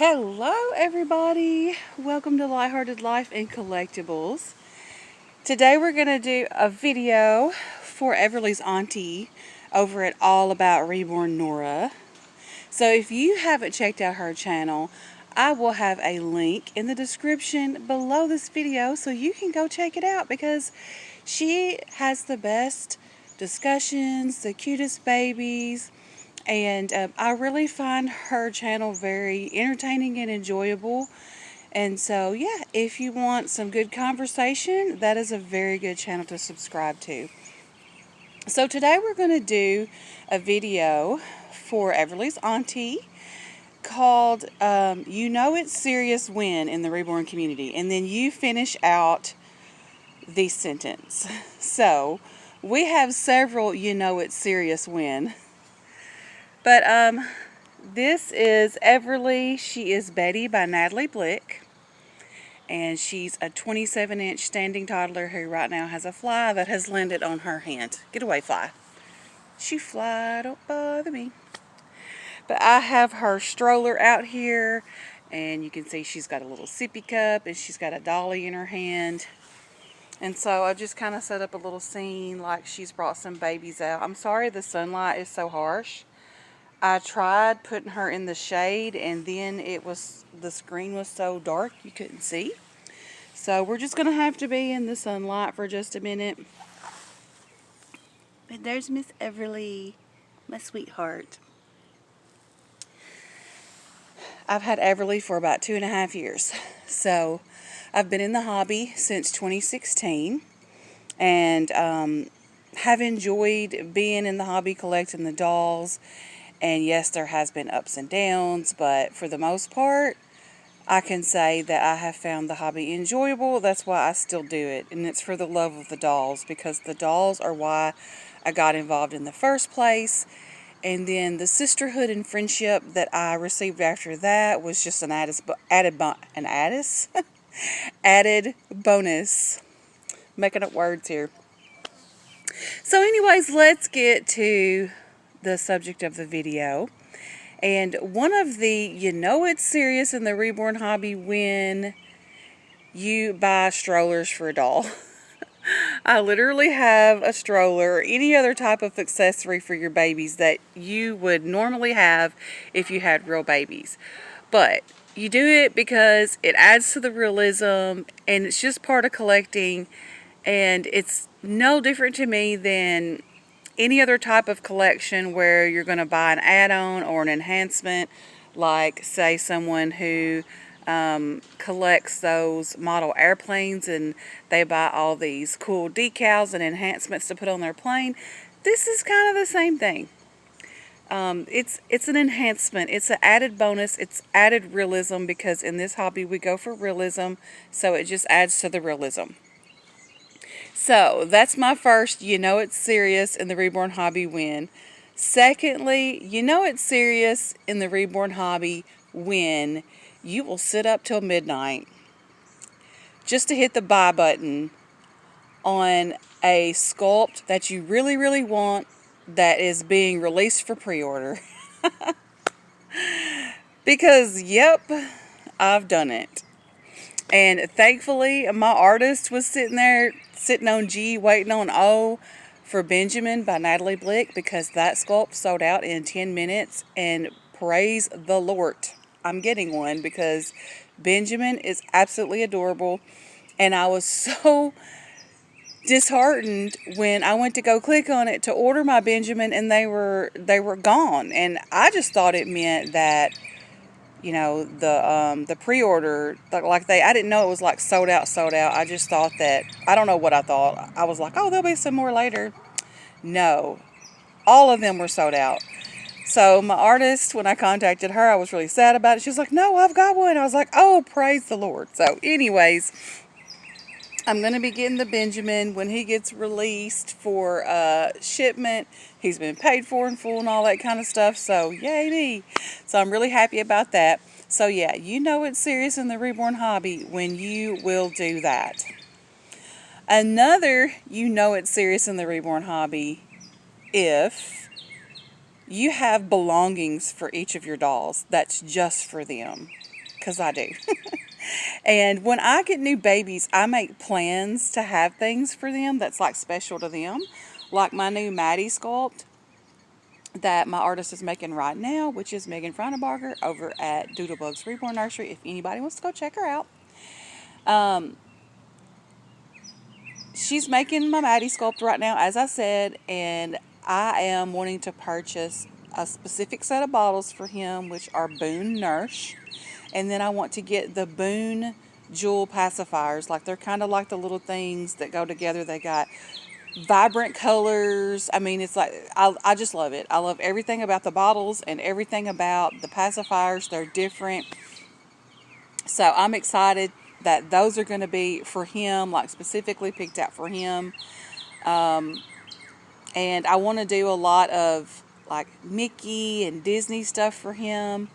Hello everybody, welcome to Lighthearted Life and Collectibles. Today we're going to do a video for Everly's auntie over at All About Reborn Norah. So if you haven't checked out her channel, I will have a link in the description below this video so you can go check it out because she has the best discussions, the cutest babies, and I really find her channel very entertaining and enjoyable. And so, yeah, if you want some good conversation, that is a very good channel to subscribe to. So today we're going to do a video for Everly's auntie called You Know It's Serious When in the Reborn Community. And then you finish out the sentence. So we have several You Know It's Serious When. But this is Everly. She is Betty by Natalie Blick. And she's a 27-inch standing toddler who right now has a fly that has landed on her hand. Get away, fly. She fly, don't bother me. But I have her stroller out here. And you can see she's got a little sippy cup and she's got a dolly in her hand. And so I just kind of set up a little scene like she's brought some babies out. I'm sorry the sunlight is so harsh. I tried putting her in the shade and then the screen was so dark you couldn't see. So we're just going to have to be in the sunlight for just a minute. But there's Miss Everly, my sweetheart. I've had Everly for about 2.5 years. So I've been in the hobby since 2016 and have enjoyed being in the hobby collecting the dolls. And yes, there has been ups and downs, but for the most part, I can say that I have found the hobby enjoyable. That's why I still do it. And it's for the love of the dolls, because the dolls are why I got involved in the first place. And then the sisterhood and friendship that I received after that was just an added bonus. Making up words here. So anyways, let's get to the subject of the video. And one of the you know it's serious in the reborn hobby when you buy strollers for a doll. I literally have a stroller or any other type of accessory for your babies that you would normally have if you had real babies. But you do it because it adds to the realism and it's just part of collecting, and it's no different to me than any other type of collection where you're going to buy an add-on or an enhancement, like say someone who collects those model airplanes and they buy all these cool decals and enhancements to put on their plane. This is kind of the same thing. It's an enhancement. It's an added bonus. It's added realism, because in this hobby we go for realism, so it just adds to the realism. So that's my first you know it's serious in the reborn hobby when. Secondly, you know it's serious in the reborn hobby when you will sit up till midnight just to hit the buy button on a sculpt that you really, really want that is being released for pre-order. Because, yep, I've done it. And thankfully, my artist was sitting on G, waiting on O for Benjamin by Natalie Blick, because that sculpt sold out in 10 minutes. And praise the Lord, I'm getting one, because Benjamin is absolutely adorable. And I was so disheartened when I went to go click on it to order my Benjamin, and they were gone. And I just thought it meant that, you know, the pre-order, like I didn't know it was like sold out. I just thought that, I don't know what I thought. I was like, oh, there'll be some more later. No, all of them were sold out. So my artist, when I contacted her, I was really sad about it. She was like, no, I've got one. I was like, oh, praise the Lord. So anyways, I'm going to be getting the Benjamin when he gets released for shipment. He's been paid for in full and all that kind of stuff. So yay me. So I'm really happy about that. So yeah, you know it's serious in the reborn hobby when you will do that. Another you know it's serious in the reborn hobby if you have belongings for each of your dolls that's just for them. because I do. And when I get new babies, I make plans to have things for them that's like special to them. Like my new Maddie sculpt that my artist is making right now, which is Megan Freinebarger over at Doodlebug's Reborn Nursery. If anybody wants to go check her out. She's making my Maddie sculpt right now, as I said, and I am wanting to purchase a specific set of bottles for him, which are Boone Nurse. And then I want to get the Boone Jewel pacifiers. Like, they're kind of like the little things that go together. They got vibrant colors. I mean, it's like, I just love it. I love everything about the bottles and everything about the pacifiers. They're different. So I'm excited that those are going to be for him, like specifically picked out for him. And I want to do a lot of like Mickey and Disney stuff for him.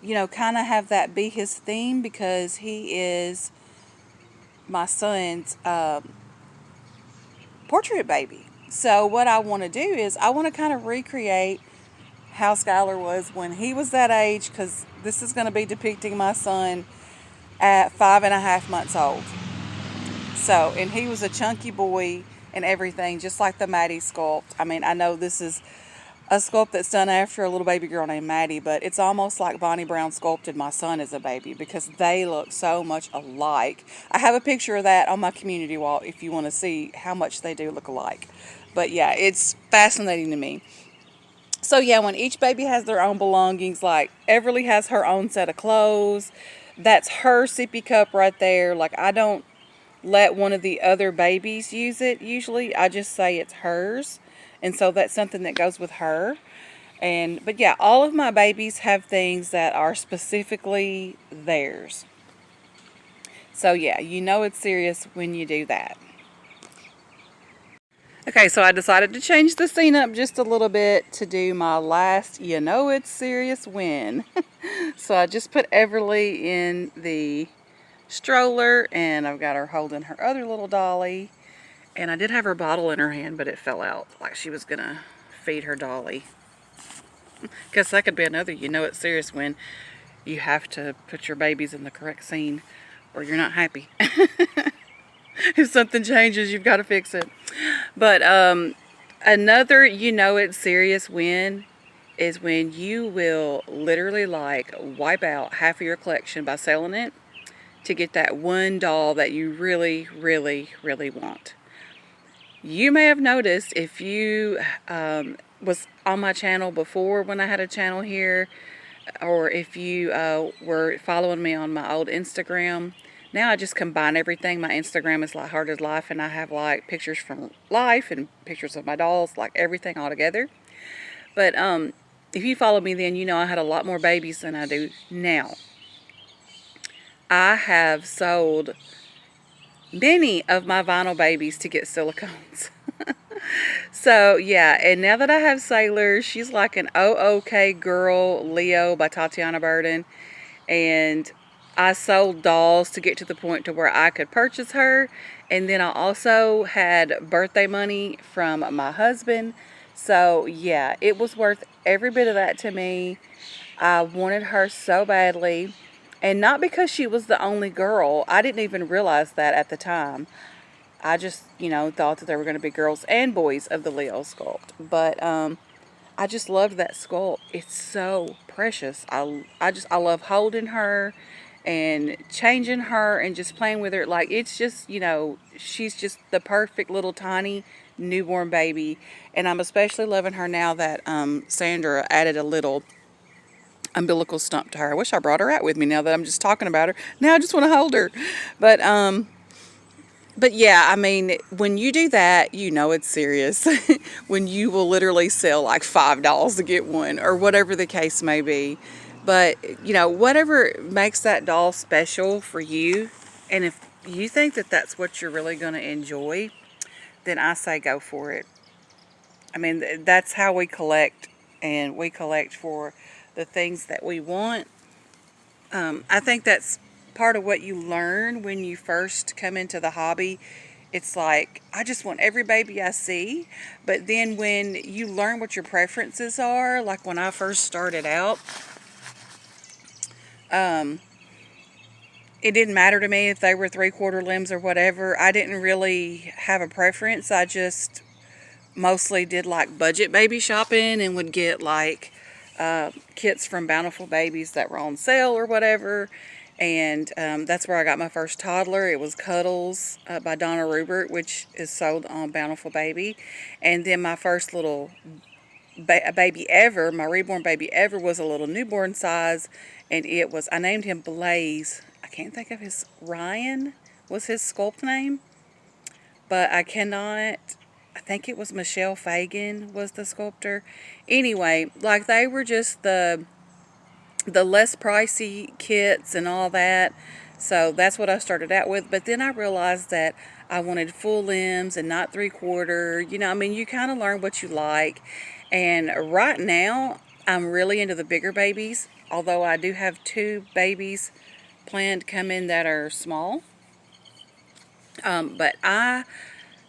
You know, kind of have that be his theme, because he is my son's portrait baby. So what I want to do is I want to kind of recreate how Skylar was when he was that age, because this is going to be depicting my son at 5.5 months old. So, and he was a chunky boy and everything, just like the Maddie sculpt. I mean, I know this is a sculpt that's done after a little baby girl named Maddie, but it's almost like Bonnie Brown sculpted my son as a baby, because they look so much alike. I have a picture of that on my community wall if you want to see how much they do look alike. But yeah, it's fascinating to me. So yeah, when each baby has their own belongings, like Everly has her own set of clothes. That's her sippy cup right there. Like, I don't let one of the other babies use it usually. I just say it's hers. And so that's something that goes with her. But yeah, all of my babies have things that are specifically theirs. So yeah, you know it's serious when you do that. Okay, so I decided to change the scene up just a little bit to do my last you know it's serious win. So I just put Everly in the stroller, and I've got her holding her other little dolly. And I did have her bottle in her hand, but it fell out, like she was gonna feed her dolly. Because that could be another you know it's serious when you have to put your babies in the correct scene or you're not happy. If something changes, you've got to fix it. But another you know it's serious win is when you will literally like wipe out half of your collection by selling it to get that one doll that you really, really, really want. You may have noticed, if you was on my channel before when I had a channel here, or if you were following me on my old Instagram. Now I just combine everything. My Instagram is Lighthearted Life, and I have like pictures from life and pictures of my dolls, like everything all together. But if you follow me then, you know I had a lot more babies than I do now. I have sold many of my vinyl babies to get silicones. So yeah, and now that I have Sailor, she's like an OK Girl Leo by Tatiana Burden, and I sold dolls to get to the point to where I could purchase her. And then I also had birthday money from my husband. So yeah, it was worth every bit of that to me. I wanted her so badly. And not because she was the only girl. I didn't even realize that at the time. I just, you know, thought that there were going to be girls and boys of the Leo sculpt. But I just loved that sculpt. It's so precious. I love holding her and changing her and just playing with her. Like, it's just, you know, she's just the perfect little tiny newborn baby. And I'm especially loving her now that Sandra added a little umbilical stump to her. I wish I brought her out with me now that I'm just talking about her. Now I just want to hold her. But yeah, I mean, when you do that, you know it's serious. When you will literally sell like $5 to get one, or whatever the case may be. But, you know, whatever makes that doll special for you, and if you think that that's what you're really going to enjoy, then I say go for it. I mean, that's how we collect, and we collect for the things that we want. I think that's part of what you learn when you first come into the hobby. It's like, I just want every baby I see. But then when you learn what your preferences are, like when I first started out, it didn't matter to me if they were 3/4 limbs or whatever. I didn't really have a preference. I just mostly did like budget baby shopping and would get like kits from Bountiful Babies that were on sale or whatever. And that's where I got my first toddler. It was Cuddles by Donna Rubert, which is sold on Bountiful Baby. And then my first little baby ever, my reborn baby ever, was a little newborn size. And it was, I named him Blaze. I can't think of his, Ryan was his sculpt name. But I cannot, I think it was Michelle Fagan was the sculptor. Anyway, like they were just the less pricey kits and all that. So that's what I started out with. But then I realized that I wanted full limbs and not 3/4. You know, I mean, you kind of learn what you like. And right now, I'm really into the bigger babies. Although I do have 2 babies planned to come in that are small. But I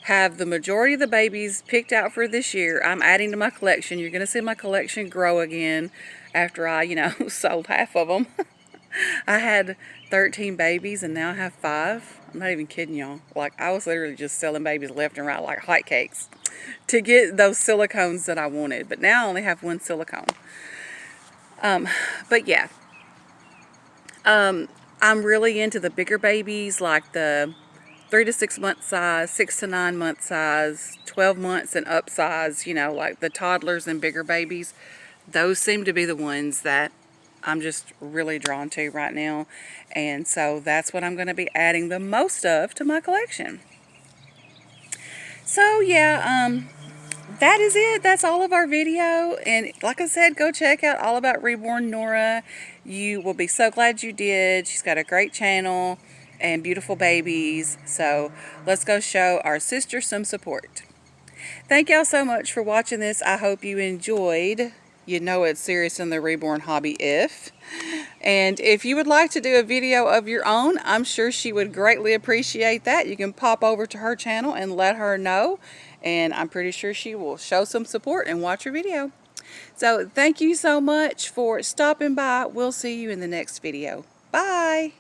have the majority of the babies picked out for this year. I'm adding to my collection. You're going to see my collection grow again after I, sold half of them. I had 13 babies and now I have 5. I'm not even kidding y'all. Like, I was literally just selling babies left and right like hotcakes to get those silicones that I wanted. But now I only have 1 silicone. But yeah. I'm really into the bigger babies, like the 3 to 6 month size, 6 to 9 month size, 12 months and up size, like the toddlers and bigger babies. Those seem to be the ones that I'm just really drawn to right now. And so that's what I'm going to be adding the most of to my collection. So yeah, that is it. That's all of our video. And like I said, go check out All About Reborn Norah. You will be so glad you did. She's got a great channel and beautiful babies. So let's go show our sister some support. Thank y'all so much for watching this. I hope you enjoyed. You know it's serious in the reborn hobby if. And if you would like to do a video of your own, I'm sure she would greatly appreciate that. You can pop over to her channel and let her know. And I'm pretty sure she will show some support and watch your video. So thank you so much for stopping by. We'll see you in the next video. Bye.